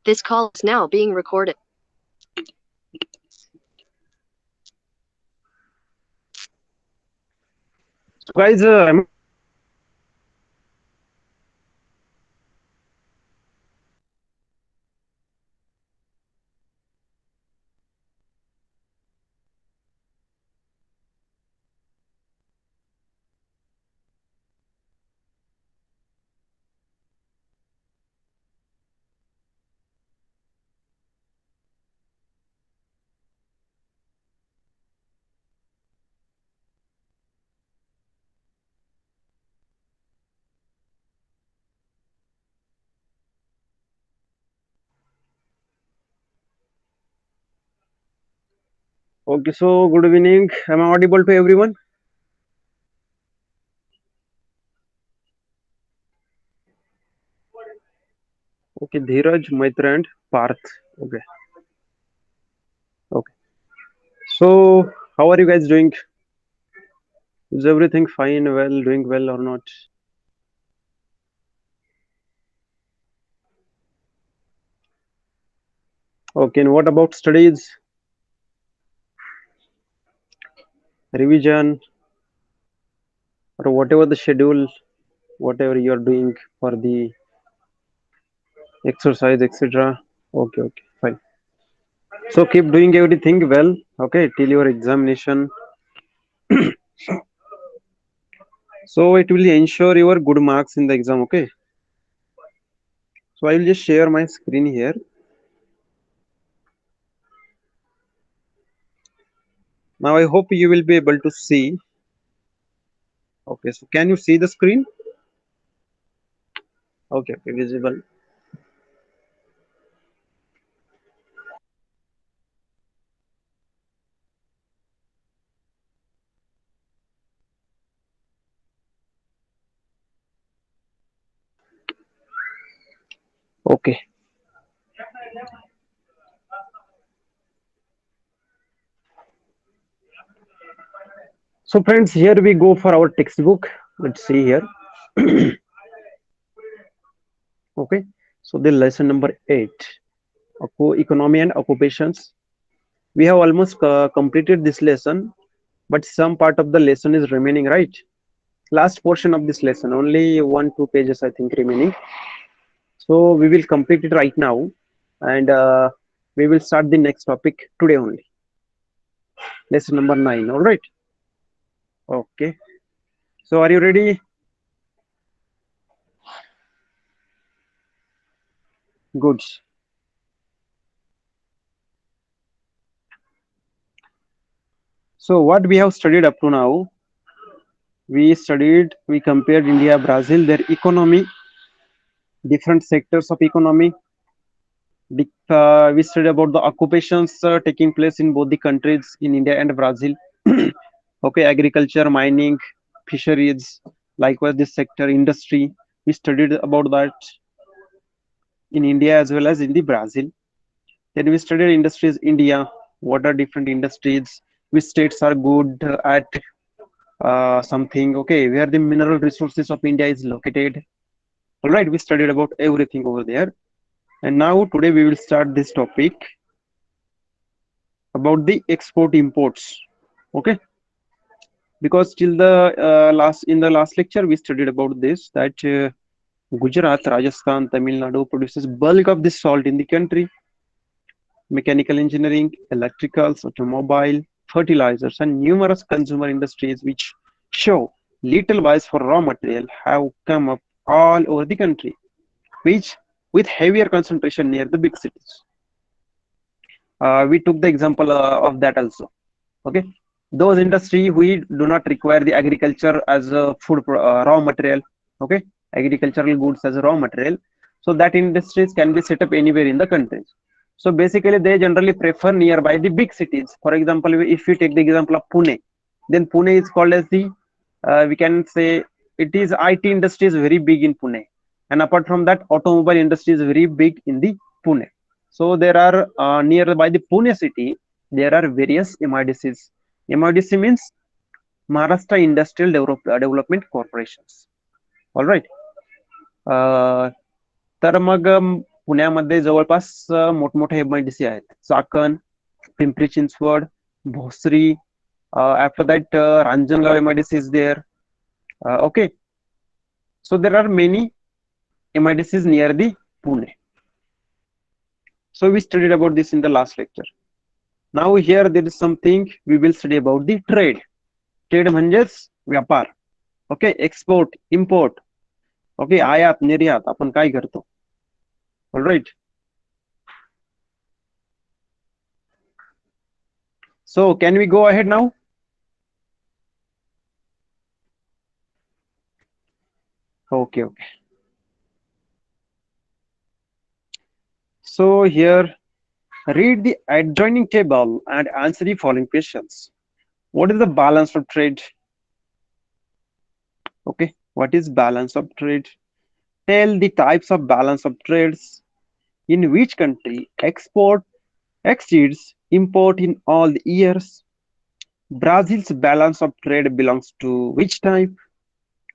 This call is now being recorded. So guys, am I audible to everyone? Okay, so good evening. Am I audible to everyone? Okay, Dheeraj, Maitra, and Parth. Okay, okay. So, how are you guys doing? Is everything fine, well, doing well or not? Okay, and what about studies, revision, or whatever the schedule, whatever you are doing for the exercise, etc.? Okay, okay, fine. So, keep doing everything well, okay, till your examination. So, it will ensure your good marks in the exam, okay? So, I will just share my screen here. Now, I hope you will be able to see. Okay, so can you see the screen? Okay, okay, visible. Okay. So, friends, here we go for our textbook. Let's see here. Okay. So, the lesson number 8, economy and occupations. We have almost completed this lesson, but some part of the lesson is remaining, right? Last portion of this lesson, only 1-2 pages, I think, remaining. So, we will complete it right now, and we will start the next topic today only. Lesson number 9. All right. Okay. So, are you ready? Good. So, what we have studied up to now, we compared India, Brazil, their economy, different sectors of economy. We studied about the occupations taking place in both the countries, in India and Brazil. Okay, agriculture, mining, fisheries, likewise this sector, industry. We studied about that in India as well as in the Brazil. Then we studied industries, India. What are different industries? Which states are good at something? Okay, where the mineral resources of India is located. All right, we studied about everything over there. And now today we will start this topic about the export imports. Okay, because till the last lecture we studied about this that Gujarat, Rajasthan, Tamil Nadu produces bulk of this salt in the country. Mechanical engineering, electricals, automobile, fertilizers, and numerous consumer industries which show little wise for raw material have come up all over the country, which with heavier concentration near the big cities. We took the example of that also. Okay, those industry we do not require the agriculture as a raw material. Okay, agricultural goods as a raw material, so that industries can be set up anywhere in the country. So basically they generally prefer nearby the big cities. For example, if we take the example of Pune, then Pune is called as the we can say it is IT industry is very big in Pune, and apart from that automobile industry is very big in the Pune. So there are nearby the Pune city there are various MIDCs. MIDC means Maharashtra Industrial Development Corporations. All right. तर मग पुण्यामध्ये जवळपास मोठमोठे MIDC आहेत. चाकण, पिंपरी चिंचवड, भोसरी, after that Ranjangaon MIDC is there. Okay, so there are many MIDCs near the Pune. So we studied about this in the last lecture. Now here there is something we will study about the trade. Trade म्हणजेच व्यापार. Okay, export, import. Okay, आयात निर्यात आपण काय करतो. All right. So can we go ahead now? Okay. So here, read the adjoining table and answer the following questions. What is the balance of trade? Okay, what is balance of trade? Tell the types of balance of trades. In which country export exceeds import in all the years? Brazil's balance of trade belongs to which type?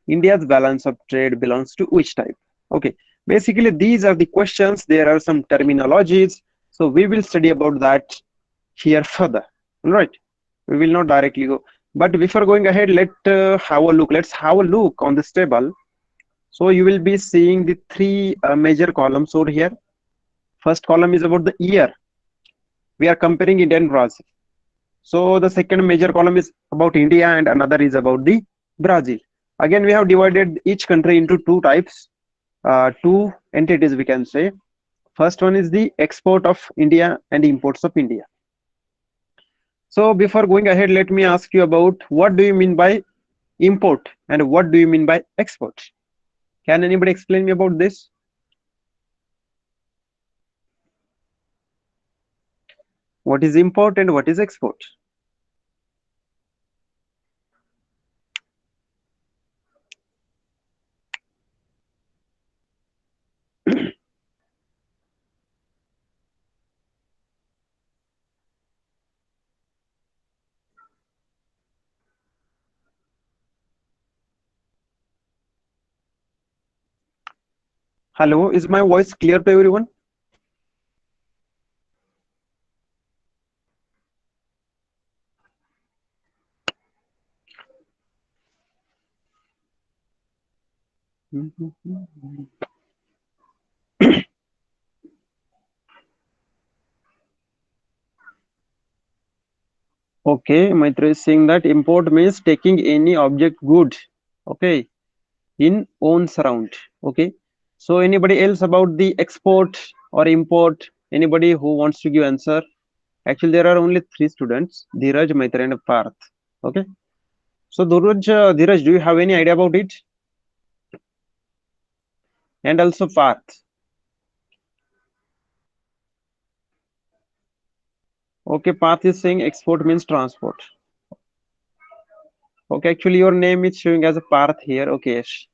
India's balance of trade belongs to which type? Okay, basically these are the questions. There are some terminologies, so we will study about that here further. All right, we will not directly go, but before going ahead, let's have a look on this table. So you will be seeing the three major columns over here. First column is about the year. We are comparing India and Brazil. So the second major column is about India and another is about the Brazil. Again, we have divided each country into two types, two entities we can say. First one is the export of India and imports of India. So before going ahead, let me ask you about what do you mean by import and what do you mean by export? Can anybody explain me about this? What is import and what is export? Hello, is my voice clear to everyone? Okay, Maitra is saying that import means taking any object good, okay, in own surround. Okay, so anybody else about the export or import? Anybody who wants to give answer? Actually, there are only three students: Dheeraj, Maitra, and Parth. Okay, so Dheeraj, do you have any idea about it? And also Parth. Okay, Parth is saying export means transport. Okay, actually your name is showing as a Parth here. Okay, yes.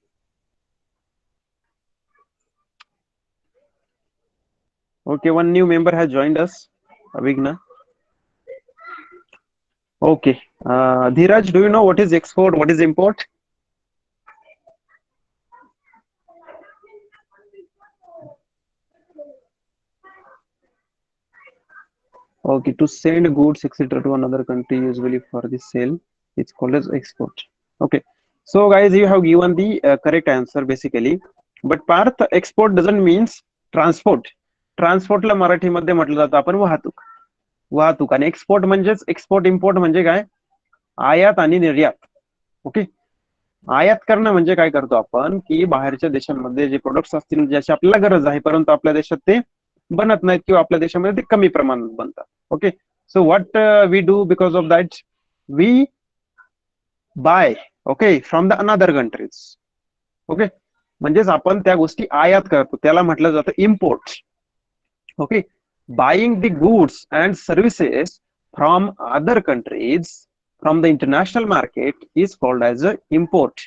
Okay, one new member has joined us, Avigna. Okay, Dheeraj, do you know what is export, what is import? Okay, to send goods etc. to another country, usually for the sale, it's called as export. Okay, so guys, you have given the correct answer basically. But Parth, export doesn't means transport. ट्रान्सपोर्टला मराठीमध्ये म्हटलं जातं आपण वाहतूक आणि export म्हणजेच export import म्हणजे काय, आयात आणि निर्यात. ओके, आयात करणं म्हणजे काय करतो आपण की बाहेरच्या देशांमध्ये जे प्रोडक्ट्स असतील ज्याची आपल्याला गरज आहे परंतु आपल्या देशात ते बनत नाहीत किंवा आपल्या देशामध्ये ते कमी प्रमाणात बनतात. Okay, so what we do because of that we buy okay from the another countries. Okay, म्हणजेच आपण त्या गोष्टी आयात करतो त्याला म्हटलं जातं import. Okay, buying the goods and services from other countries from the international market is called as a import.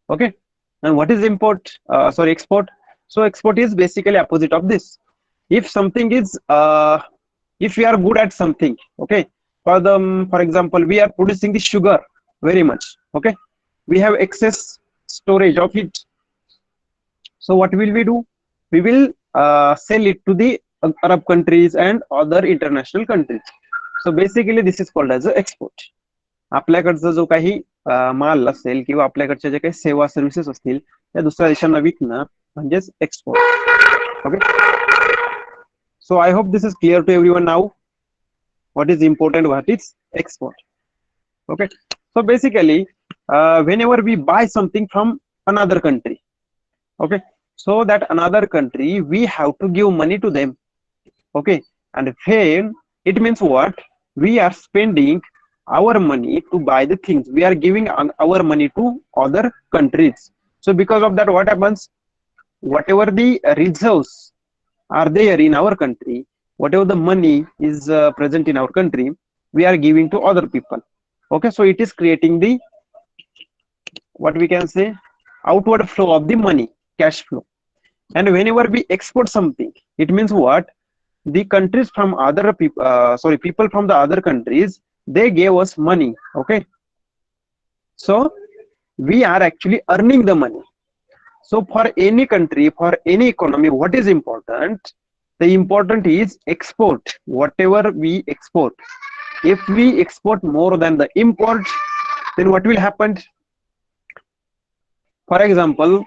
Okay, and what is export? So export is basically opposite of this. If something is if we are good at something, okay, for example we are producing the sugar very much, okay, we have excess storage of it. So what will we do? We will sell it to the Arab countries and other international countries. So basically this is called as a export. आपल्याकडचा जो काही माल असेल किंवा आपल्याकडच्या जे काही सेवा services असतील त्या दुसऱ्या देशांना विकणं म्हणजेच export. Okay, so I hope this is clear to everyone now what is important, what is export. Okay, so basically whenever we buy something from another country, okay, so that another country we have to give money to them. Okay, and when it means what, we are spending our money to buy the things, we are giving our money to other countries. So because of that, what happens, whatever the reserves are there in our country, whatever the money is present in our country, we are giving to other people. Okay, so it is creating the, what we can say, outward flow of the money, cash flow. And whenever we export something, it means what, the countries from other people, people from the other countries, they gave us money. Okay, so we are actually earning the money. So for any country, for any economy, what is important, the important is export. Whatever we export, if we export more than the import, then what will happen? For example,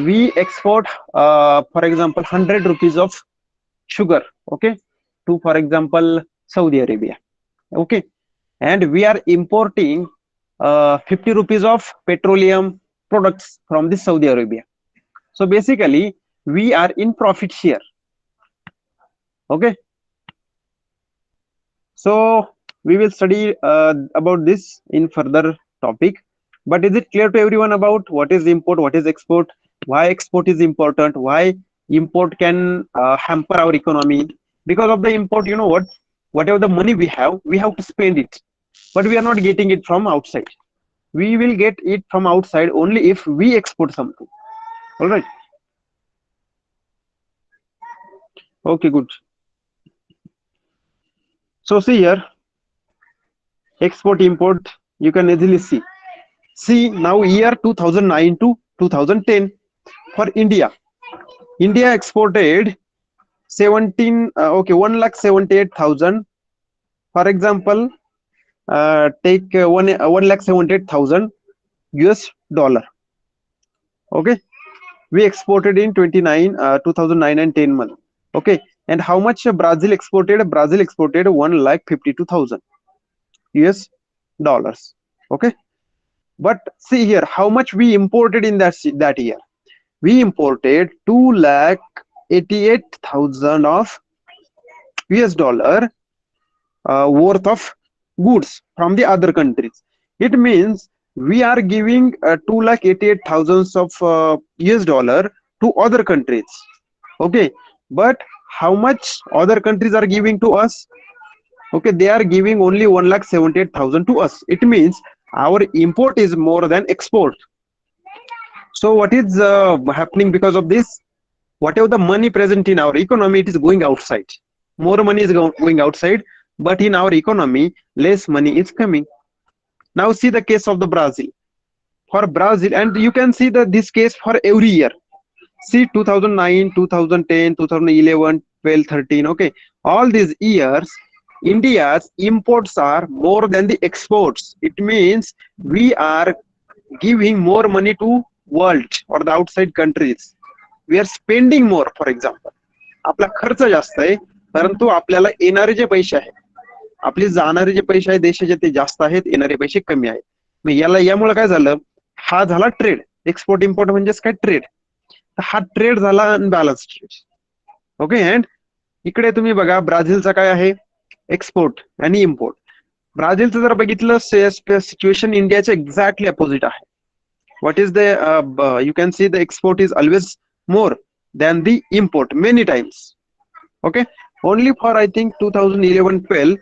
we export for example 100 rupees of sugar, okay, to, for example, Saudi Arabia. Okay, and we are importing 50 rupees of petroleum products from the Saudi Arabia. So basically we are in profit share. Okay, so we will study about this in further topic, but is it clear to everyone about what is import, what is export, why export is important, why import can hamper our economy? Because of the import, you know what, whatever the money we have to spend it, but we are not getting it from outside. We will get it from outside only if we export something. All right, okay, good. So see here, export import, you can easily see now year 2009 to 2010 for India exported 1,78,000. For example, take 1,78,000 US dollar. Okay, we exported in 2009 and 10 month. Okay, and how much Brazil exported? Brazil exported 1,52,000 US dollars. Okay, but see here how much we imported in that year. We imported 2,88,000 of US dollar worth of goods from the other countries. It means we are giving 2,88,000 of US dollar to other countries. Okay, but how much other countries are giving to us? Okay, they are giving only 1,78,000 to us. It means our import is more than export. So what is happening because of this? Whatever the money present in our economy, it is going outside. More money is going outside, but in our economy less money is coming. Now see the case of the Brazil. For Brazil, and you can see that this case for every year. See 2009, 2010, 2011, 12, 13. Okay, all these years India's imports are more than the exports. It means we are giving more money to world or the outside countries. We are spending more. For example, आपला खर्च जास्त आहे, परंतु आपल्याला येणारे जे पैसे आहेत, आपले जाणारे जे पैसे आहेत देशाचे ते जास्त आहेत, येणारे पैसे कमी आहेत. मग यामुळे काय झालं, हा झाला ट्रेड. एक्सपोर्ट इम्पोर्ट म्हणजेच काय, ट्रेड. हा ट्रेड झाला अनबॅलन्स ट्रेड. ओके, अँड इकडे तुम्ही बघा ब्राझीलचा काय आहे, एक्सपोर्ट आणि इम्पोर्ट. ब्राझीलचं जर बघितलं सिच्युएशन इंडियाच्या एक्झॅक्टली अपोजिट आहे. What is the you can see the export is always more than the import many times. Okay, only for I think 2011-12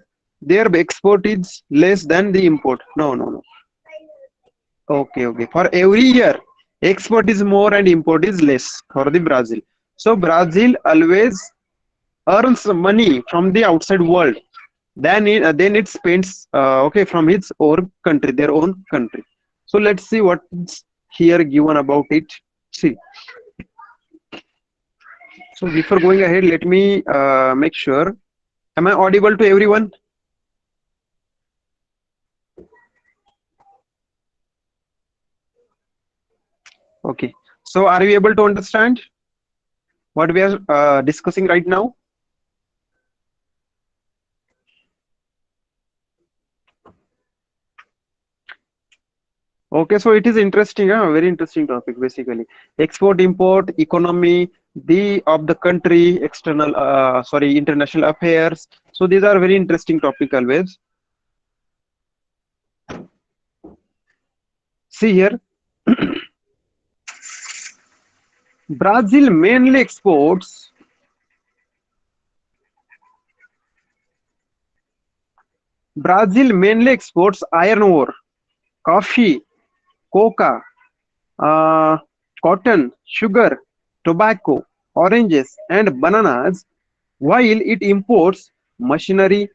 their export is less than the import. No. Okay, for every year export is more and import is less for the Brazil. So Brazil always earns money from the outside world, then it spends okay from its own country, their own country. So let's see what's here given about it. See, So before going ahead, let me make sure. Am I audible to everyone? Okay. So are you able to understand what we are discussing right now? Okay, so it is interesting, very interesting topic basically. Export, import, economy, the of the country, external, international affairs. So these are very interesting topic always. See here, Brazil mainly exports iron ore, coffee, coca, uh, cotton, sugar, tobacco, oranges, and bananas, while it imports machinery,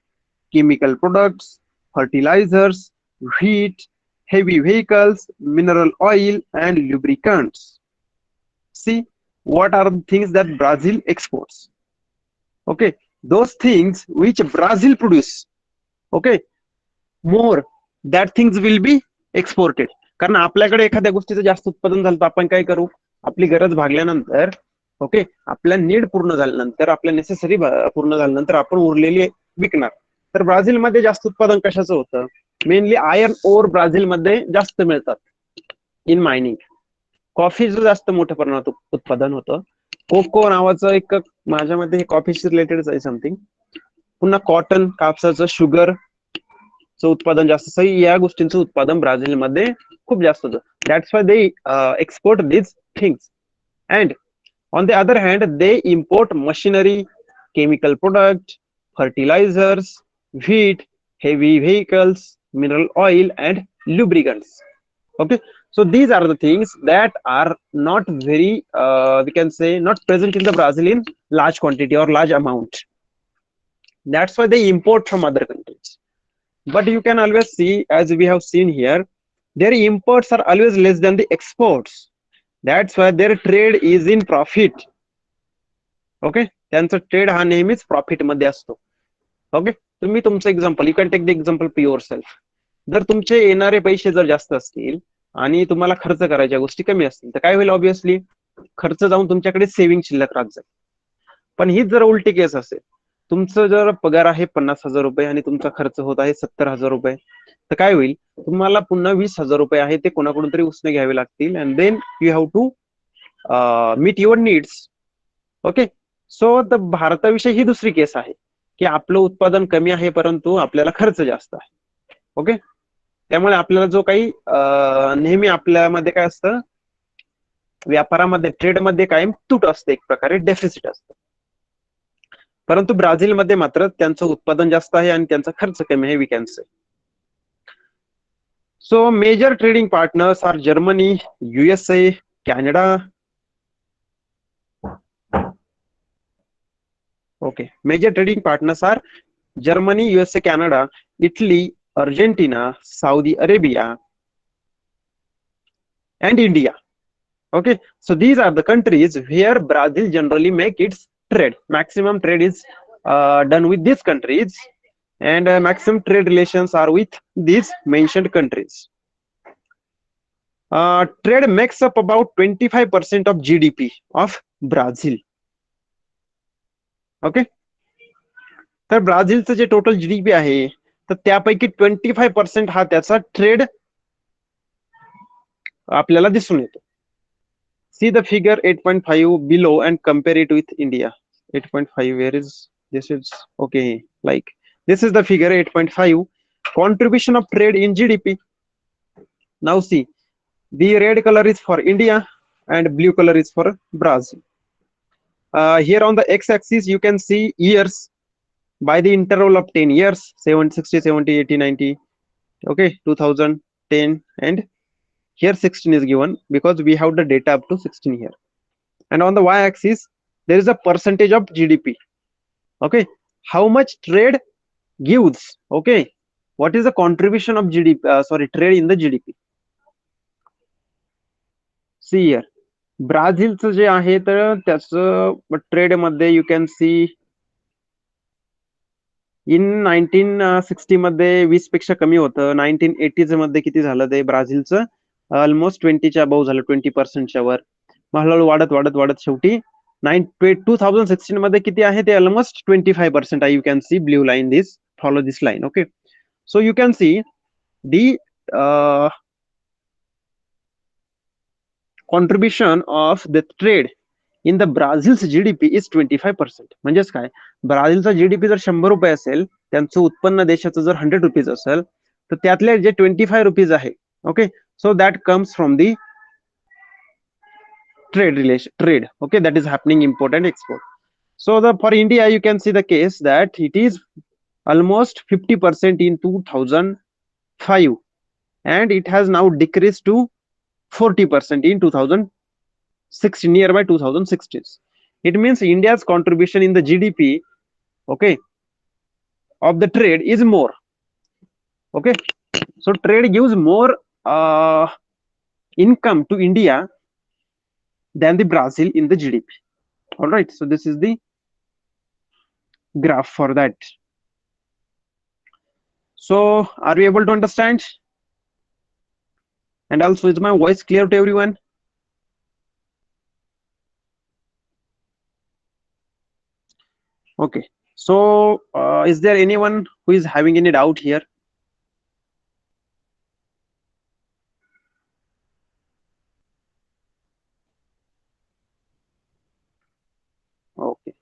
chemical products, fertilizers, wheat, heavy vehicles, mineral oil, and lubricants. See, what are the things that Brazil exports? Okay, those things which Brazil produce, okay, more that things will be exported. कारण आपल्याकडे एखाद्या गोष्टीचं जास्त उत्पादन झालं तर आपण काय करू, आपली गरज भागल्यानंतर, ओके, आपल्या नीड पूर्ण झाल्यानंतर, आपल्या नेसेसरी पूर्ण झाल्यानंतर आपण उरलेली विकणार. तर ब्राझीलमध्ये जास्त उत्पादन कशाचं होतं? मेनली आयर्न ओर ब्राझीलमध्ये जास्त मिळतात इन मायनिंग. कॉफीचं जास्त मोठ्या प्रमाणात उत्पादन होतं. कोको नावाचं एक, माझ्या मते हे कॉफीशी रिलेटेडच आहे समथिंग. पुन्हा कॉटन, कापसाचं, शुगर चं उत्पादन जास्त. सही या गोष्टींचं उत्पादन ब्राझीलमध्ये खूप जास्त होतं. That's why they export these things. And on the other hand, they import machinery, chemical product, fertilizers, wheat, heavy vehicles, mineral oil, and lubricants. Okay, so these are the things that are not very, we can say, not present in the Brazil in large quantity or large amount. That's why they import from other countries. But you can always see, as we have seen here, their imports are always less than the exports. That's why their trade is in profit. Okay, त्यांचा trade हा नेहमीच profit मध्ये असतो. Okay, तुम्ही तुमचं example, you can take the example पी yourself. जर तुमचे येणारे पैसे जर जास्त असतील आणि तुम्हाला खर्च करायच्या गोष्टी कमी असतील तर काय होईल? ऑब्विसली खर्च जाऊन तुमच्याकडे सेव्हिंग शिल्लक राहत जाईल. पण हीच जर उलटी केस असेल, तुमचं जर पगार आहे 50,000 रुपये आणि तुमचा खर्च होत आहे 70,000 रुपये, तर काय होईल? तुम्हाला पुन्हा 20,000 रुपये आहे ते कोणाकडून तरी उसने घ्यावे लागतील. And then you have to meet your needs. Okay, so the भारताविषयी ही दुसरी केस आहे की आपलं उत्पादन कमी आहे परंतु आपल्याला खर्च जास्त आहे. ओके, त्यामुळे आपल्याला जो काही नेहमी आपल्यामध्ये काय असतं, व्यापारामध्ये, ट्रेडमध्ये कायम तूट असते, एक प्रकारे डेफिसिट असतं. परंतु ब्राझीलमध्ये मात्र त्यांचं उत्पादन जास्त आहे आणि त्यांचा खर्च कमी आहे, we can say. So major trading partners are Germany, USA, Canada. Okay, major trading partners are Germany, USA, Canada, Italy, Argentina, Saudi Arabia, and India. Okay, so these are the countries where Brazil generally make its trade. Maximum trade is done with these countries, and maximum trade relations are with these mentioned countries. Trade makes up about 25% of GDP of Brazil. Okay, तर ब्राझीलचं जे total GDP आहे तर त्यापैकी 25% हा त्याचा trade आपल्याला दिसून येतो. See the figure 8.5 below and compare it with India. 8.5, where is this? Is okay, like this is the figure 8.5, contribution of trade in GDP. Now see, the red color is for India and blue color is for Brazil. Here on the x-axis you can see years by the interval of 10 years, 70, 60, 70, 80, 90, okay, 2010, and here 16 is given because we have the data up to 16 here. And on the y-axis there is a percentage of GDP. Okay, how much trade gives, okay, what is the contribution of GDP, trade in the GDP. See here, ब्राझीलचं जे आहे तर त्याचं trade मध्ये you can see इन 1960 मध्ये 20 पेक्षा कमी होतं. 1980 मध्ये किती झालं ते ब्राझीलचं ऑलमोस्ट 20च्या अबाव झालं, 20%च्या वर. मग हळूहळू वाढत वाढत वाढत शेवटी 2016 मध्ये किती आहे ते almost 25%. You can see blue line this follow this line. Okay, so you can see the contribution of the trade in the Brazil's GDP is 25%. म्हणजेच काय, ब्राझीलचा जीडीपी जर 100 रुपये असेल, त्यांचं उत्पन्न देशाचं जर 100 रुपीज असेल, तर त्यातले जे 25 रुपीज आहे, okay, so that comes from the trade, okay, that is happening import and export. So for India you can see the case that it is almost 50% in 2005 and it has now decreased to 40% in 2016, nearby 2016. It means India's contribution in the GDP, okay, of the trade is more. Okay, so trade gives more income to India than the Brazil in the GDP. All right, so this is the graph for that. So are we able to understand? And also, is my voice clear to everyone? Okay, so is there anyone who is having any doubt here? Okay.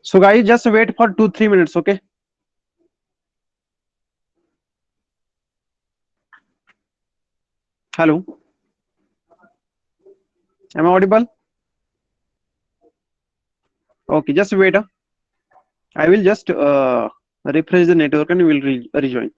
So guys, just wait for 2-3 minutes, okay? Hello, am I audible? Okay, just wait. I will just refresh the network and we will rejoin.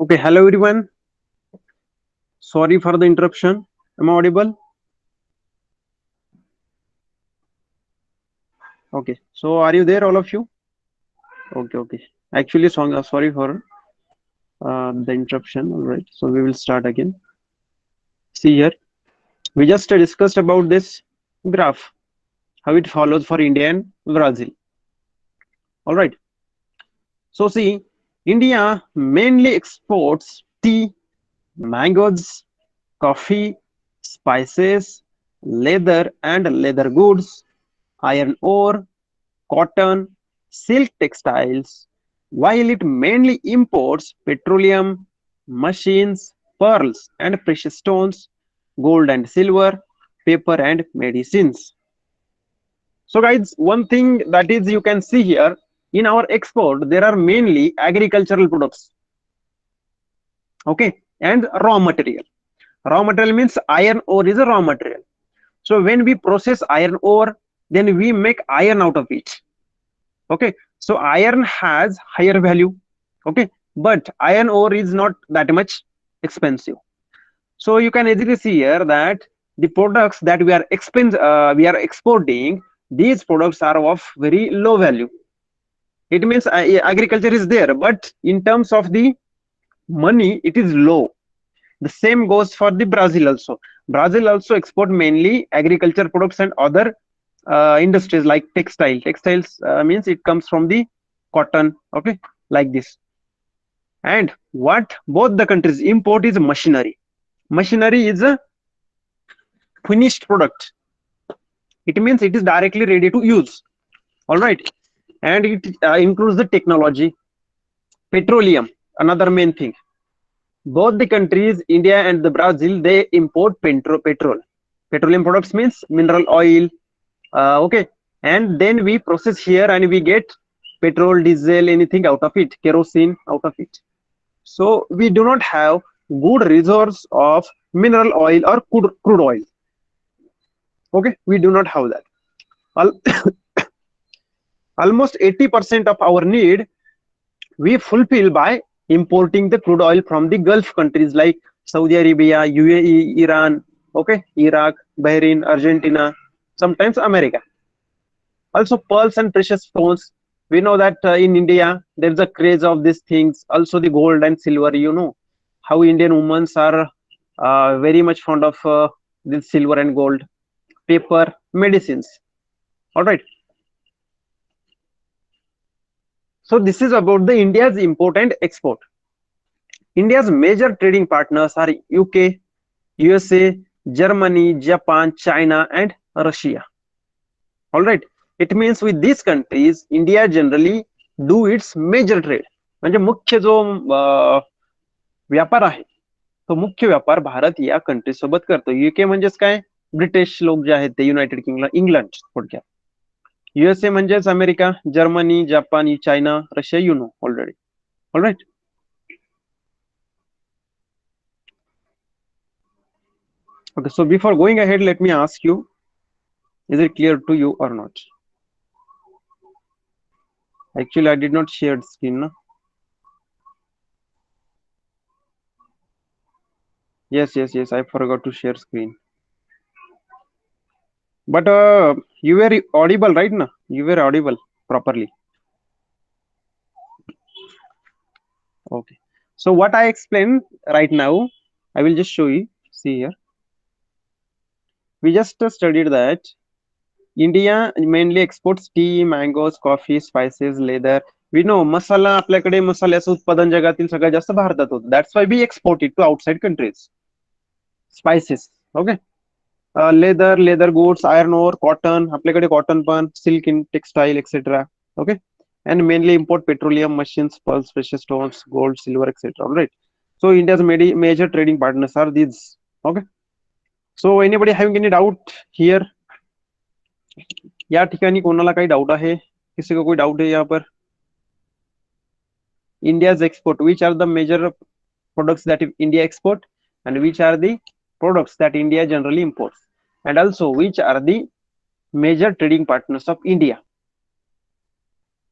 Okay, hello everyone. Sorry for the interruption. Am I audible? Okay, so are you there, all of you? Okay, okay. Actually, sorry for the interruption. All right, so we will start again. See here, we just discussed about this graph, how it follows for India and Brazil. All right. So see, India mainly exports tea, mangoes, coffee, spices, leather and leather goods, iron ore, cotton, silk textiles, while it mainly imports petroleum, machines, pearls and precious stones, gold and silver, paper and medicines. So guys, one thing that is you can see here in our export, there are mainly agricultural products, okay, and raw material. Raw material means iron ore is a raw material. So when we process iron ore, then we make iron out of it. Okay, so iron has higher value. Okay, but iron ore is not that much expensive. So you can easily see here that the products that we are exporting, these products are of very low value. It means agriculture is there, but in terms of the money, it is low. The same goes for the Brazil also. Brazil also export mainly agriculture products and other industries like textile. Textiles means it comes from the cotton, okay, like this. And what both the countries import is machinery. Machinery is a finished product. It means it is directly ready to use. All right, and it includes the technology, petroleum, another main thing. Both the countries, India and the Brazil, they import petrol. Petroleum products means mineral oil, okay, and then we process here and we get petrol, diesel, anything out of it, kerosene out of it. So we do not have good resource of mineral oil or crude oil. Okay, we do not have that. Almost 80% of our need we fulfill by importing the crude oil from the Gulf countries like Saudi Arabia, UAE, Iran, okay, Iraq, Bahrain, Argentina, sometimes America. Also pearls and precious stones. We know that in India there's a craze of these things. Also the gold and silver. You know how Indian women are very much fond of this silver and gold, paper, medicines. All right. So this is about the India's import and export. India's major trading partners are UK, USA, Germany, Japan, China, and Russia. All right. It means with these countries, India generally do its major trade. म्हणजे मुख्य जो व्यापार आहे तो मुख्य व्यापार भारत या country सोबत करतो. युके म्हणजेच काय, ब्रिटिश लोक जे आहेत ते युनायटेड किंगडम, इंग्लंड थोडक्यात. युएसए म्हणजेच America, Germany, Japan, China, Russia, you know already. All right. Okay, so before going ahead, let me ask you, is it clear to you or not? Actually, I did not share the screen. No? Yes, I forgot to share screen. But you were audible, right? No? You were audible properly. Okay. So what I explained right now, I will just show you. See here. We just studied that India mainly exports tea, mangoes, coffee, spices, leather. We know masala आपल्याकडे मसाल्याचं उत्पादन जगातील सगळ्यात जास्त भारतात होतं. That's why we export it to outside countries. Spices, okay. Leather goods, iron ore, cotton, आपल्याकडे cotton पण, silk in textile, etc. Okay, and mainly import petroleum, machines, pearls, precious stones, gold, silver, etc. All right. So India's major trading partners are these. Okay. So anybody having any doubt here? या ठिकाणी कोणाला काही doubt आहे? किसी को कोई doubt है यहाँ पर? India's export, which are the major products that India export and which are the products that India generally imports, and also which are the major trading partners of India.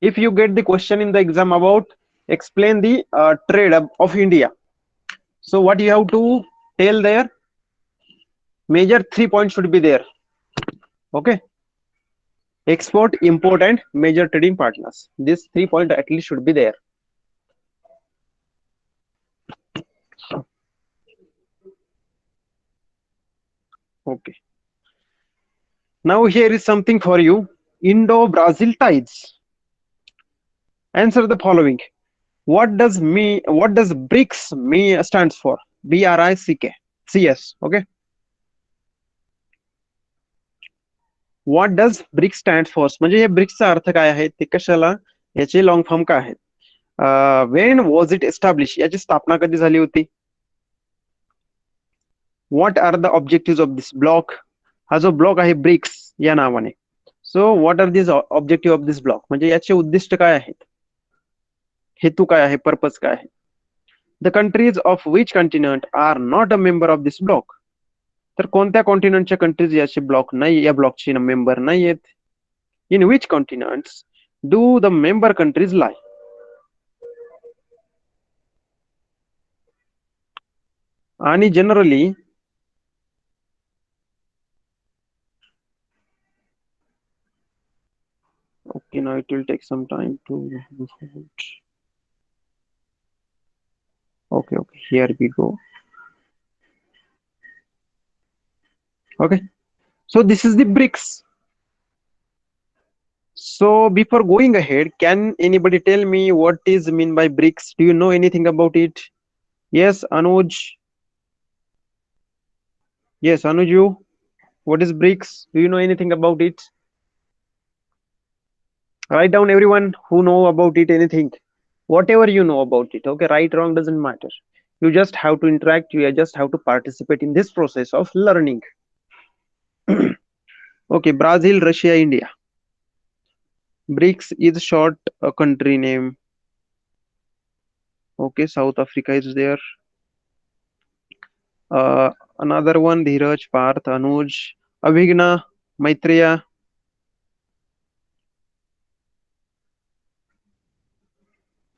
If you get the question in the exam about explain the trade of India. So what you have to tell there, major 3 points should be there. Okay, export, import, and major trading partners. These 3 points at least should be there. Okay. Now here is something for you. Indo-Brazil ties. Answer the following. What does BRICS stands for? BRICS. Okay. What does BRICS stands for? म्हणजे हे ब्रिक्सचा अर्थ काय आहे, ते कशाला, याचे long form काय आहेत? When was it establish, याची स्थापना कधी झाली होती? What are the objective of this block? हा जो ब्लॉक आहे ब्रिक्स या नावाने, so what are this objective of this block, म्हणजे याचे उद्दिष्ट काय आहेत, हेतू काय आहे, पर्पज काय आहे? The countries of which continent are not a member of this block, तर कोणत्या कॉन्टिनेंटच्या कंट्रीज याचे ब्लॉक नाही, या ब्लॉकचे मेंबर नाही आहेत? In which continents do the member countries lie? आणि generally okay, now it will take some time to okay, here we go. Okay, so this is the BRICS. So before going ahead, can anybody tell me what is mean by BRICS? Do you know anything about it? Yes, Anuj. Yes, Anuj, you, what is BRICS? Do you know anything about it? Write down, everyone who know about it, anything, whatever you know about it. Okay, right, wrong doesn't matter. You just have to interact, you just have to participate in this process of learning. Okay, Brazil, Russia, India. BRICS is short a country name. Okay, South Africa is there. Another one, Dheeraj, Parth, Anuj, Avigna, Maitreya.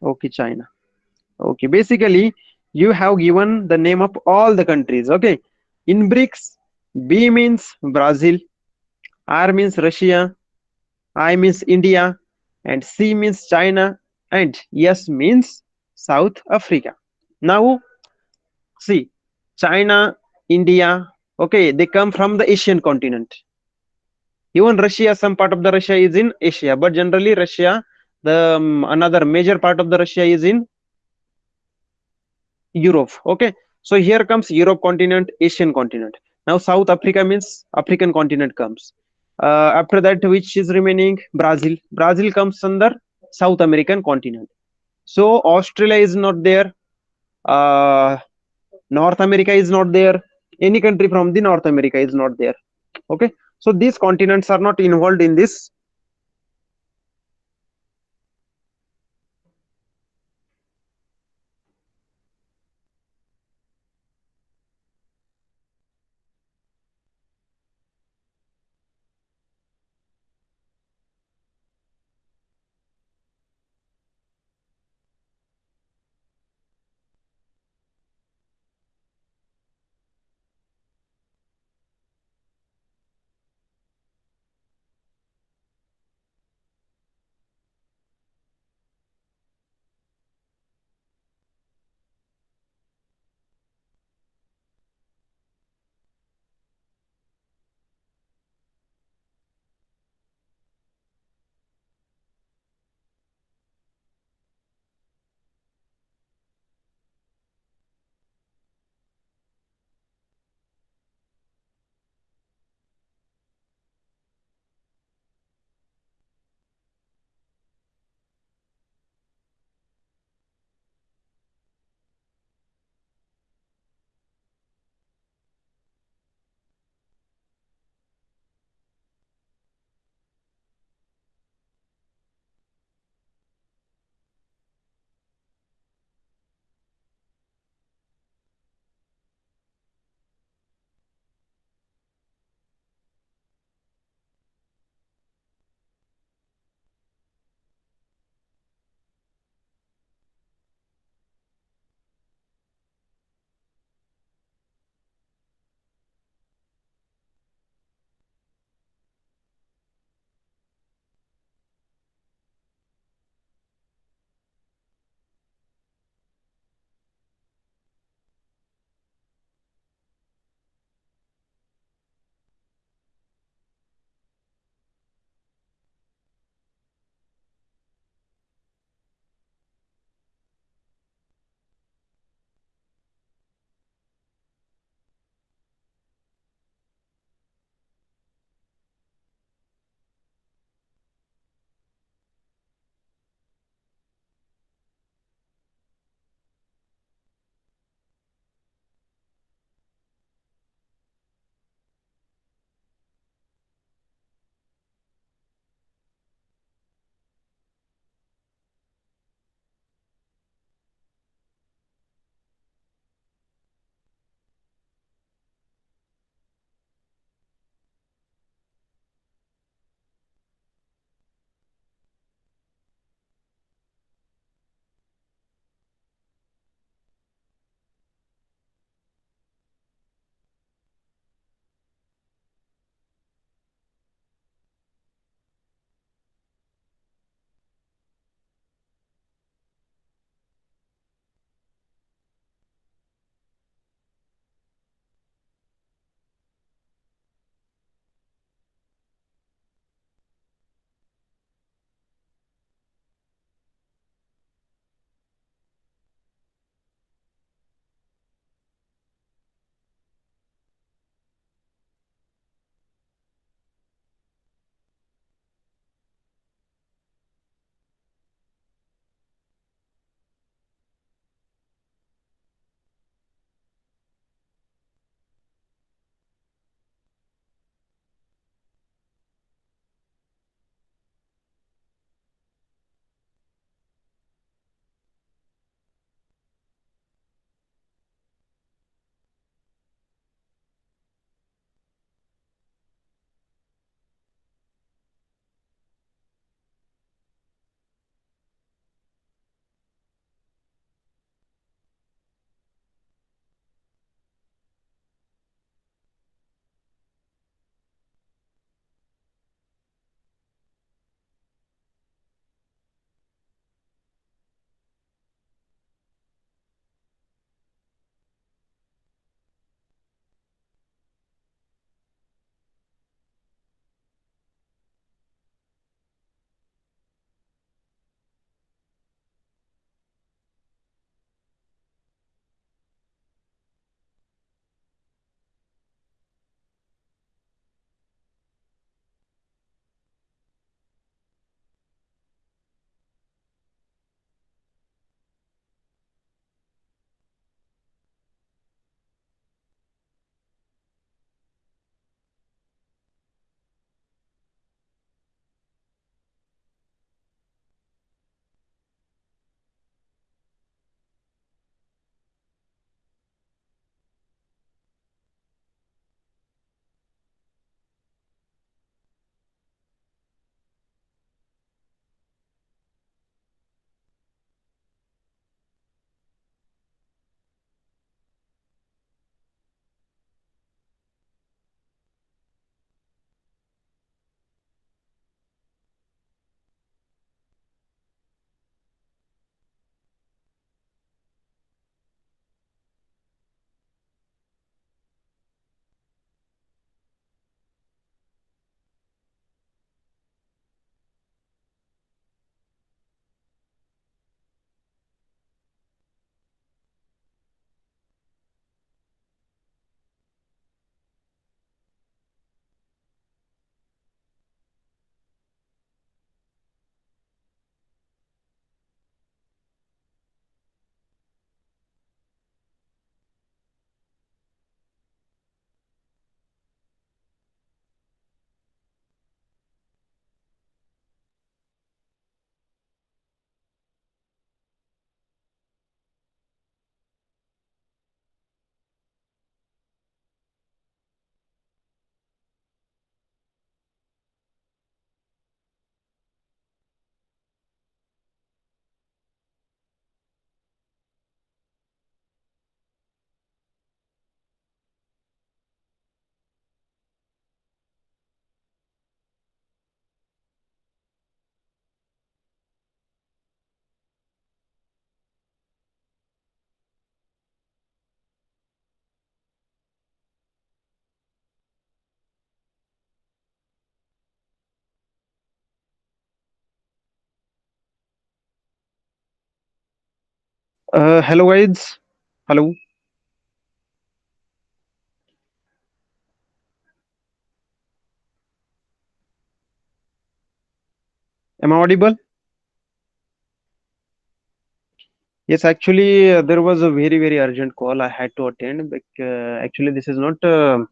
Okay, China. Okay, basically you have given the name of all the countries. Okay, in BRICS, B means Brazil, R means Russia, I means India, and C means China, and S means South Africa. Now see, China, India, okay, they come from the Asian continent. Even Russia, some part of the Russia is in Asia, but generally Russia, the another major part of the Russia is in Europe. Okay, so here comes Europe continent, Asian continent. Now South Africa means African continent comes. After that, which is remaining? Brazil. Brazil comes under South American continent. So Australia is not there. North America is not there. Any country from the North America is not there. Okay, so these continents are not involved in this. Hello guys. Hello. Am I audible? Yes, actually, there was a very urgent call I had to attend. Actually, this is not a,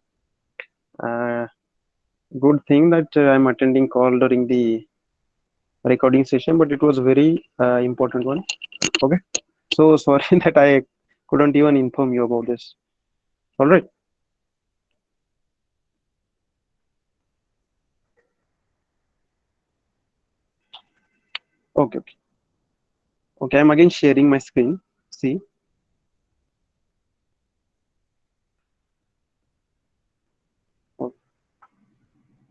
good thing that I'm attending call during the recording session, but it was very important one. Okay. So sorry that I couldn't even inform you about this. All right. Okay. Okay. Okay. I'm again sharing my screen. See.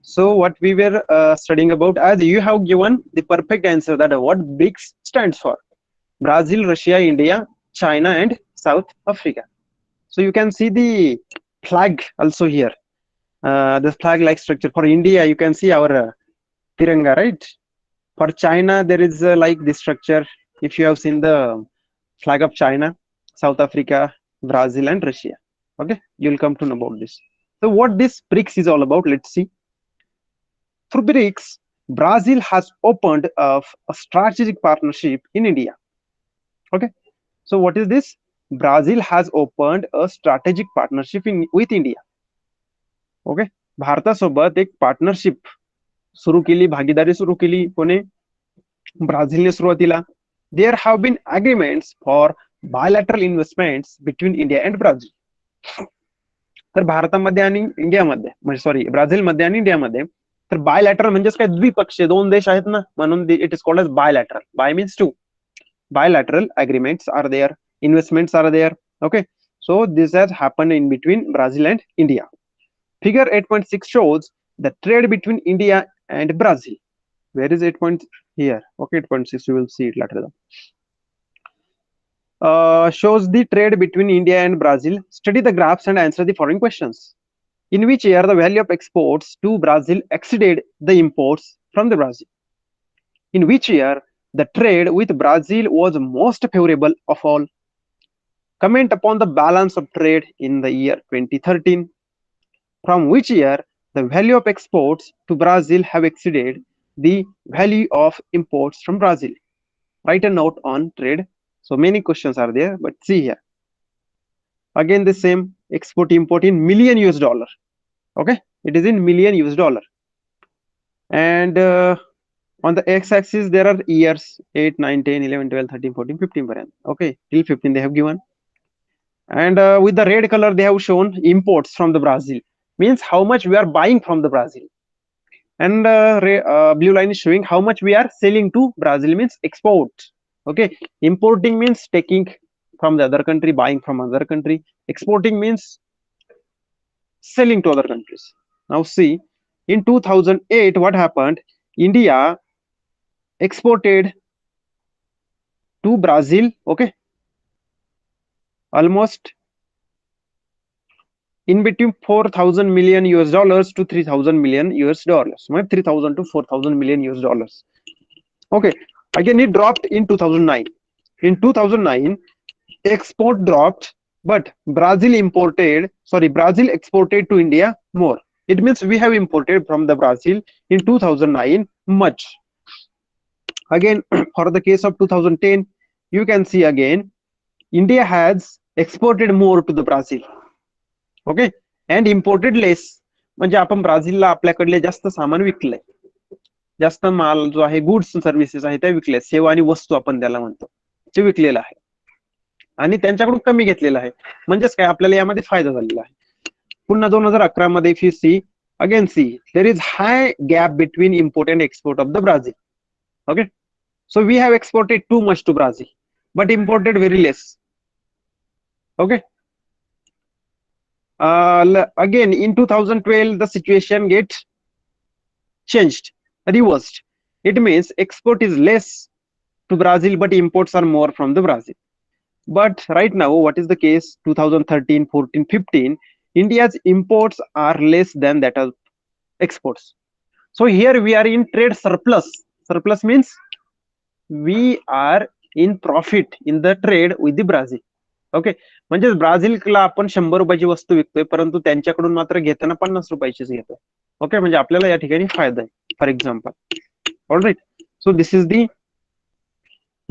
So what we were studying about, as you have given the perfect answer that what BRICS stands for: Brazil, Russia, India, China, and South Africa. So you can see the flag also here. The flag-like structure for India, you can see our Tiranga, right? For China, there is like this structure. If you have seen the flag of China, South Africa, Brazil, and Russia. Okay, you'll come to know about this. So what this BRICS is all about, let's see. Through BRICS, Brazil has opened up a strategic partnership in India. Okay, so what is this? Brazil has opened a strategic partnership with India. Okay, भारतासोबत एक partnership सुरू केली, भागीदारी सुरू केली कोणी? ब्राझीलने सुरुवातीला. There have been agreements for bilateral investments between India and Brazil. तर भारतामध्ये आणि इंडियामध्ये, म्हणजे सॉरी, ब्राझीलमध्ये आणि इंडियामध्ये, तर बायलॅटरल म्हणजेच काय, द्विपक्षीय, दोन देश आहेत ना, म्हणून it is called as bilateral. Bi means two. Bilateral agreements are there, investments are there. Okay, so this has happened in between Brazil and India. Figure 8.6 shows the trade between India and Brazil. Where is 8 point here? Okay, 8.6, you will see it later. Shows the trade between India and Brazil. Study the graphs and answer the following questions. In which year the value of exports to Brazil exceeded the imports from the Brazil? In which year the trade with Brazil was most favorable of all? Comment upon the balance of trade in the year 2013. From which year the value of exports to Brazil have exceeded the value of imports from Brazil? Write a note on trade. So many questions are there, but see here. Again the same, export import in million US dollar. Okay, it is in million US dollar. And on the x-axis there are years 8, 9, 10, 11, 12, 13, 14, 15. Okay, till 15 they have given. And with the red color they have shown imports from the Brazil, means how much we are buying from the Brazil. And blue line is showing how much we are selling to Brazil, means export. Okay, importing means taking from the other country, buying from other country. Exporting means selling to other countries. Now see, in 2008 what happened? India exported to Brazil, okay, almost in between 4,000 million US dollars to 3,000 million US dollars. 3,000 to 4,000 million US dollars. Okay, again it dropped in 2009. In 2009, export dropped, but Brazil exported to India more. It means we have imported from the Brazil in 2009 much. Again, for the case of 2010, you can see again, India has exported more to the Brazil. Okay, and imported less, म्हणजे आपण ब्राझीलला आपल्याकडले जास्त सामान विकलंय, जास्त माल जो आहे, goods services आहे त्या विकल्या, सेवा आणि वस्तू आपण त्याला म्हणतो, ते विकलेलं आहे आणि त्यांच्याकडून कमी घेतलेलं आहे. म्हणजेच काय, आपल्याला यामध्ये फायदा झालेला आहे. पुन्हा 2011 मध्ये if you see again, see there is high gap between import and export of the Brazil. Okay, so we have exported too much to Brazil but imported very less. Okay, again in 2012 the situation gets changed, reversed. It means export is less to Brazil but imports are more from the Brazil. But right now what is the case? 2013, 14, 15, India's imports are less than that of exports. So here we are in trade surplus. Surplus means we are in profit in the trade with the Brazil. Okay, म्हणजे ब्राझीलला आपण 100 रुपयाची वस्तू विकतोय, परंतु त्यांच्याकडून मात्र घेताना 50 रुपयाचीच घेतोय. Okay, म्हणजे आपल्याला या ठिकाणी फायदा आहे. For example, all right. So this is the,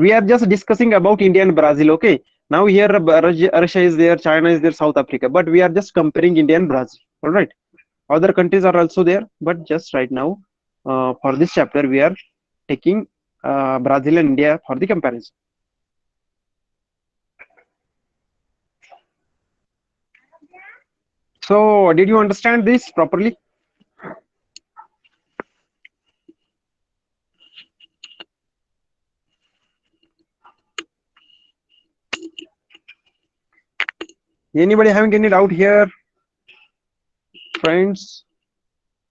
we are just discussing about India and Brazil. Okay, now here Russia is there, China is there, South Africa, but we are just comparing India and Brazil. All right, other countries are also there, but just right now for this chapter we are taking Brazil and India for the comparison. So did you understand this properly? Anybody having any doubt here, friends?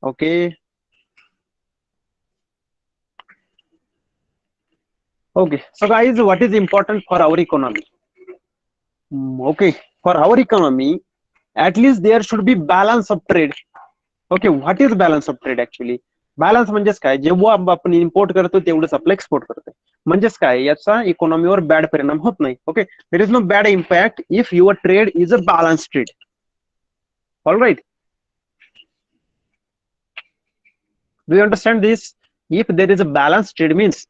Okay. Okay, so guys, what is important for our economy? Okay, for our economy, at least there should be balance of trade. Okay, what is balance of trade actually? Balance म्हणजेच काय, जेव्हा आपण import करतो तेवढंच आपलं export करतोय. म्हणजेच काय, याचा इकॉनॉमीवर बॅड परिणाम होत नाही. Okay, there is no bad impact if your trade is a balance trade. All right, do you understand this? If there is a balanced trade, means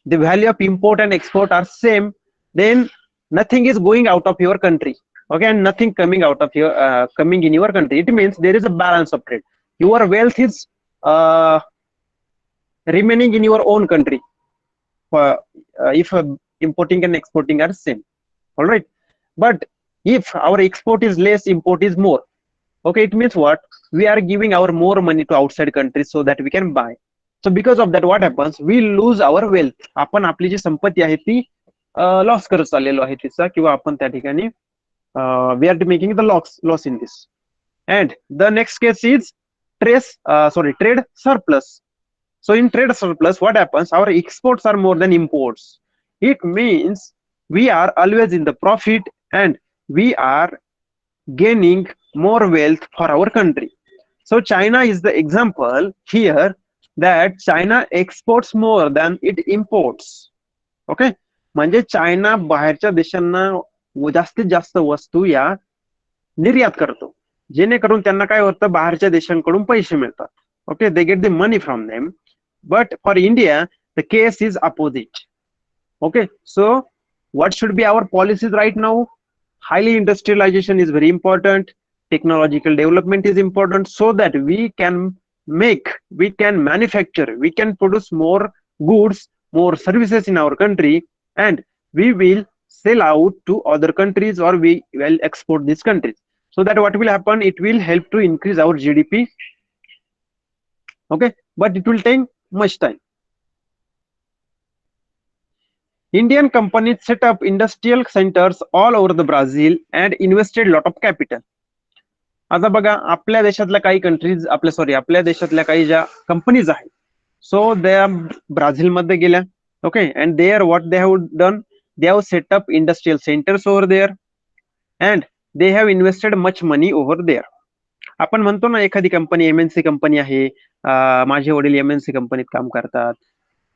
the value of import and export are same, then nothing is going out of your country. Okay, and nothing coming out of your coming in your country. It means there is a balance of trade. Your wealth is remaining in your own country if importing and exporting are same. All right, but if our export is less, import is more. Okay, it means what, we are giving our more money to outside countries so that we can buy. So because of that, what happens, we lose our wealth. आपण आपली जी संपत्ती आहे ती loss करत चाललेलो आहे तिचा, किंवा आपण त्या ठिकाणी we are making the loss in this. And the next case is trade surplus. So in trade surplus, what happens, our exports are more than imports. It means we are always in the profit and we are gaining more wealth for our country. So China is the example here, that China exports more than it imports. Okay, म्हणजे China बाहेरच्या देशांना जास्तीत जास्त वस्तू या निर्यात करतो, जेणेकरून त्यांना काय होतं, बाहेरच्या देशांकडून पैसे मिळतात. Okay, they get the money from them. But for India, the case is opposite. Okay, so what should be our policies right now? Highly industrialization is very important. Technological development is important, so that we can manufacture, we can produce more goods, more services in our country, and we will sell out to other countries, or we will export these countries. So that what will happen, it will help to increase our GDP. Okay, but it will take much time. Indian companies set up industrial centers all over the Brazil and invested lot of capital. आता बघा, आपल्या देशातल्या काही countries, आपल्या देशातल्या काही ज्या companies आहेत, सो त्या ब्राझील मध्ये गेल्या. Okay, and there what they have done, they have set up industrial centres over there and they have invested much money over there. आपण म्हणतो ना, एखादी कंपनी एमएनसी कंपनी आहे, माझे वडील एमएनसी कंपनीत काम करतात.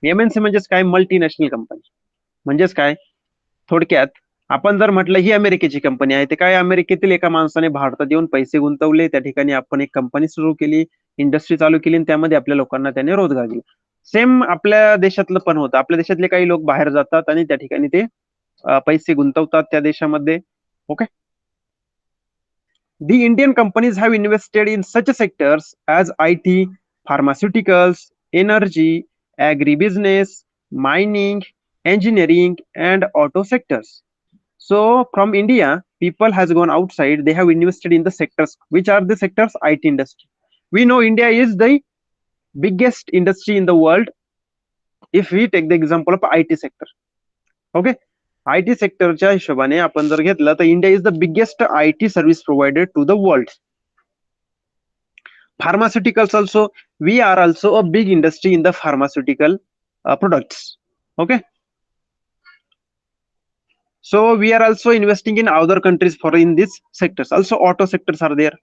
एमएनसी म्हणजेच काय, मल्टीनॅशनल कंपनी. म्हणजेच काय, थोडक्यात आपण जर म्हटलं ही अमेरिकेची कंपनी आहे, ते काय, अमेरिकेतील एका माणसाने भारतात येऊन पैसे गुंतवले, त्या ठिकाणी आपण एक कंपनी सुरू केली, इंडस्ट्री चालू केली, आणि त्यामध्ये आपल्या लोकांना त्याने रोजगार दिला. सेम आपल्या देशातलं पण होतं. आपल्या देशातले काही लोक बाहेर जातात आणि त्या ठिकाणी ते पैसे गुंतवतात त्या देशामध्ये. Okay, the Indian companies have invested in such sectors as IT, pharmaceuticals, energy, agribusiness, mining, engineering, and auto sectors. So from India, people has gone outside, they have invested in the sectors. Which are the sectors? IT industry. We know India is the biggest industry in the world if we take the example of IT sector. Okay, IT सेक्टरच्या हिशोबाने आपण जर घेतलं तर India is the biggest IT service provider to the world. Pharmaceuticals also, we are also a big industry in the pharmaceutical products. Okay, so we are also investing in other countries for in these sectors. Also auto sectors are there.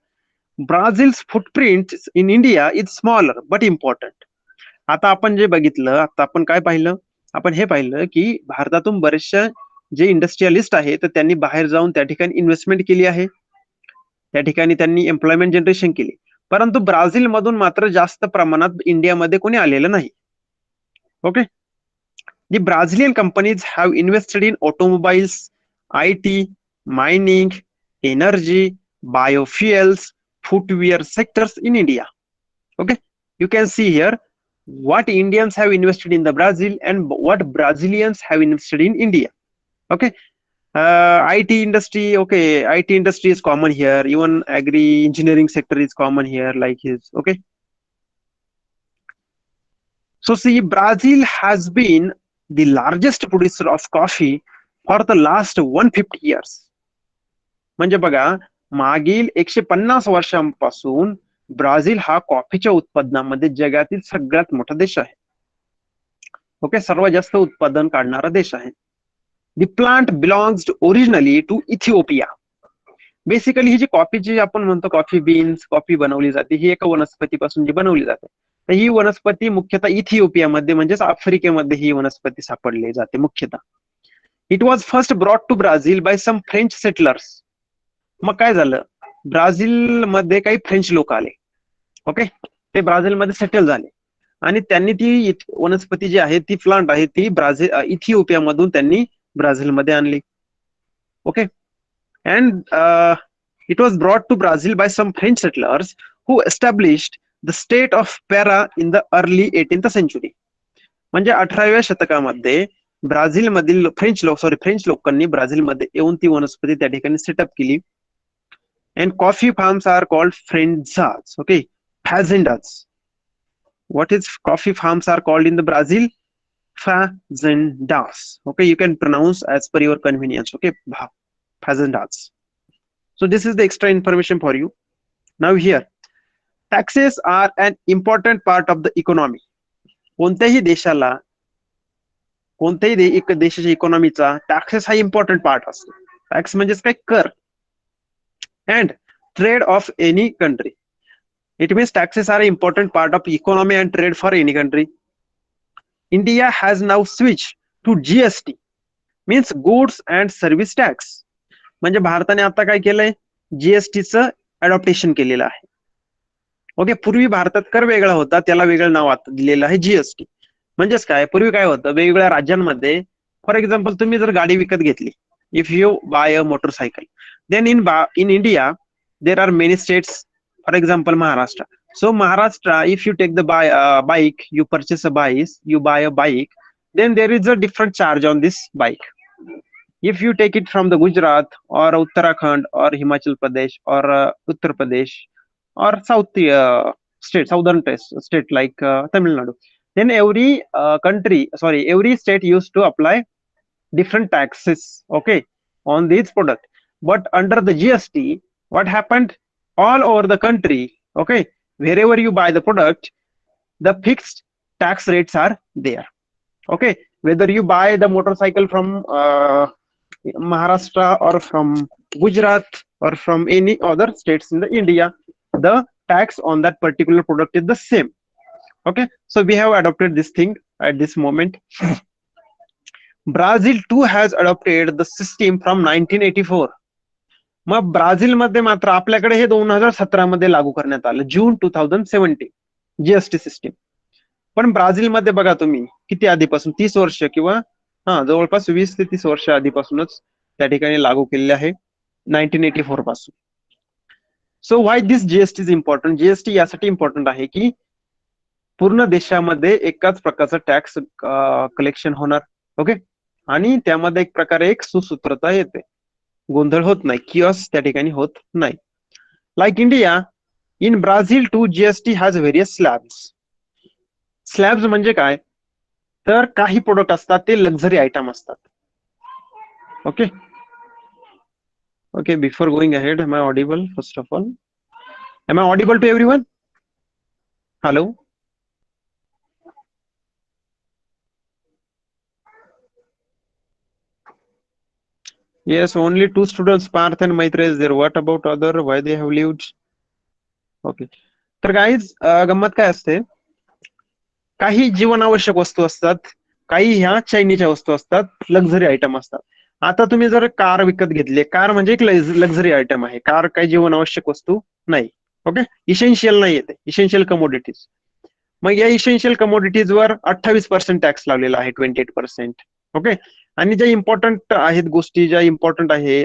Brazil's footprint in India is smaller but important. आता आपण जे बघितलं, आता आपण काय पाहिलं, आपण हे पाहिलं की भारतातून बरेचशा जे इंडस्ट्रियलिस्ट आहे तर त्यांनी बाहेर जाऊन त्या ठिकाणी इन्व्हेस्टमेंट केली आहे, त्या ठिकाणी त्यांनी एम्प्लॉयमेंट जनरेशन केली. परंतु ब्राझील मधून मात्र जास्त प्रमाणात इंडियामध्ये कोणी आलेलं नाही. Okay. The Brazilian companies have invested in automobiles, IT, mining, energy, biofuels, footwear sectors in India. Okay, you can see here what Indians have invested in the Brazil and what Brazilians have invested in India. Okay, IT industry. Okay, IT industry is common here. Even agri engineering sector is common here, like his. Okay. So see, Brazil has been the largest producer of coffee for the last 150 years. म्हणजे बघा, मागील 150 वर्षांपासून ब्राझील हा कॉफीच्या उत्पादनामध्ये जगातील सगळ्यात मोठा देश आहे. ओके, सर्वात जास्त उत्पादन काढणारा देश आहे. The plant belongs originally to Ethiopia. Basically ही जी कॉफीची आपण म्हणतो कॉफी बीन्स, कॉफी बनवली जाते, ही एका वनस्पतीपासून जी बनवली जाते. तर ही वनस्पती मुख्यतः इथिओपियामध्ये म्हणजेच आफ्रिकेमध्ये ही वनस्पती सापडली जाते मुख्यतः. It was first brought to Brazil by some French settlers. मग काय झालं, ब्राझील मध्ये काही फ्रेंच लोक आले. ओके, ते ब्राझील मध्ये सेटल झाले आणि त्यांनी ती वनस्पती जी आहे, ती प्लांट आहे, ती इथिओपिया मधून त्यांनी ब्राझील मध्ये आणली. Okay, and it was brought to Brazil by some French settlers who established the state of Para in the early 18th century. म्हणजे 18व्या शतकामध्ये ब्राझील मधील फ्रेंच लोकांनी ब्राझील मध्ये येऊन ती वनस्पती त्या ठिकाणी सेटअप केली. And coffee farms are called fazendas. Okay, fazendas. What is coffee farms are called in the Brazil? Fazendas. Okay, you can pronounce as per your convenience. Okay, fazendas. So this is the extra information for you. Now here, taxes are an important part of the economy. कोणत्याही देशाला, कोणत्याही देशाच्या इकॉनॉमीचा taxes हा important part असतो. Tax म्हणजेच काय, कर. And trade of any country. It means taxes are an important part of economy and trade for any country. India has now switched to GST, means goods and service tax. म्हणजे भारताने आता काय केलंय, जीएसटीचं adaptation केलेलं आहे. Okay, पूर्वी भारतात कर वेगळा होता, त्याला वेगळं नाव आता दिलेलं आहे जीएसटी. म्हणजेच काय, पूर्वी काय होतं, वेगवेगळ्या राज्यांमध्ये फॉर एक्झाम्पल तुम्ही जर गाडी विकत घेतली, if you buy a motorcycle, then in India there are many states, for example Maharashtra. So Maharashtra, if you take the bike, you purchase a bike, you buy a bike, then there is a different charge on this bike. If you take it from the Gujarat or Uttarakhand or Himachal Pradesh or Uttar Pradesh or southern state like Tamil Nadu, then every state used to apply different taxes, okay, on this product. But under the GST, what happened, all over the country, okay, wherever you buy the product, the fixed tax rates are there. Okay, whether you buy the motorcycle from Maharashtra or from Gujarat or from any other states in the India, the tax on that particular product is the same. Okay, so we have adopted this thing at this moment. Brazil too has adopted the system from 1984. मग ब्राझील मध्ये मात्र आपल्याकडे हे 2017 मध्ये लागू करण्यात आलं, जून 2017, GST system. पण ब्राझील मध्ये बघा तुम्ही किती आधीपासून, 30 वर्ष किंवा जवळपास 20 ते 30 वर्ष आधीपासूनच त्या ठिकाणी लागू केलेले आहे, 1984 पासून. So why this GST is important. GST यासाठी इम्पॉर्टंट आहे की पूर्ण देशामध्ये एकाच प्रकारचा टॅक्स कलेक्शन होणार. ओके, आणि त्यामध्ये एक प्रकारे एक सुसूत्रता येते, गोंधळ होत नाही, किऑस त्या ठिकाणी होत नाही. Like India, in Brazil to GST has various slabs. Slabs म्हणजे काय, तर काही प्रोडक्ट असतात ते लक्झरी आयटम असतात. Okay okay, before going ahead, am I audible? First of all, am I audible to everyone? Hello? Yes, only 2 students, Parth and Maitreya, is there. What about other? Why they have left? Okay. तर guys, गंमत काय असते, काही जीवनावश्यक वस्तू असतात, काही ह्या चैनीच्या वस्तू असतात, लक्झरी आयटम असतात. आता तुम्ही जर कार विकत घेतली, कार म्हणजे एक लक्झरी आयटम आहे. कार काही जीवन आवश्यक वस्तू नाही. ओके, इसेन्शियल नाही येते, इसेन्शियल कमोडिटीज. मग या इसेन्शियल कमोडिटीजवर 28% टॅक्स लावलेला आहे, 28%. ओके, आणि ज्या इम्पॉर्टंट आहेत गोष्टी, ज्या इम्पॉर्टंट आहे,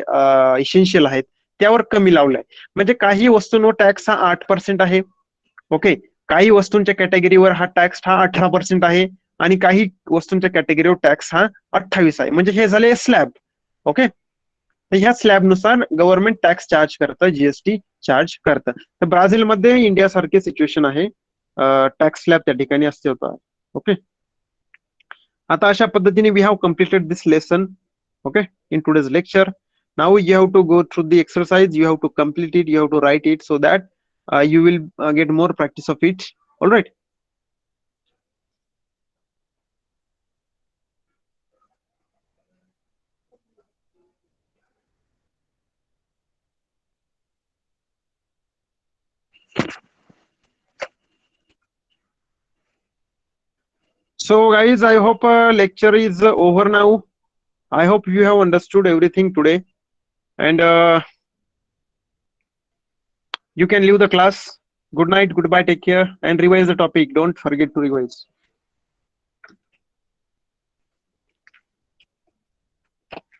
इसेन्शियल आहेत, त्यावर कमी लावलाय. म्हणजे काही वस्तूंवर टॅक्स हा 8% आहे. ओके, काही वस्तूंच्या कॅटेगरीवर हा टॅक्स हा 18% आहे, आणि काही वस्तूंच्या कॅटेगरीवर टॅक्स हा 28 आहे. म्हणजे हे झाले स्लॅब. ओके, तर ह्या स्लॅबनुसार गव्हर्नमेंट टॅक्स चार्ज करतं, जीएसटी चार्ज करतं. तर ब्राझीलमध्ये इंडियासारखी सिच्युएशन आहे, टॅक्स स्लॅब त्या ठिकाणी असते होता. ओके, आता अशा पद्धतीने we have completed this lesson. Okay, in today's lecture. Now you have to go through the exercise, you have to complete it, you have to write it, so that you will get more practice of it. All right. So guys, I hope lecture is over now. I hope you have understood everything today, and you can leave the class. Good night, goodbye, take care, and revise the topic. Don't forget to revise.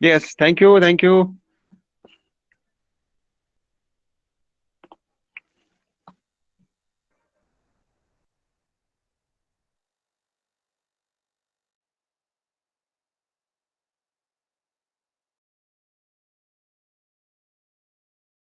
Yes, thank you, thank you.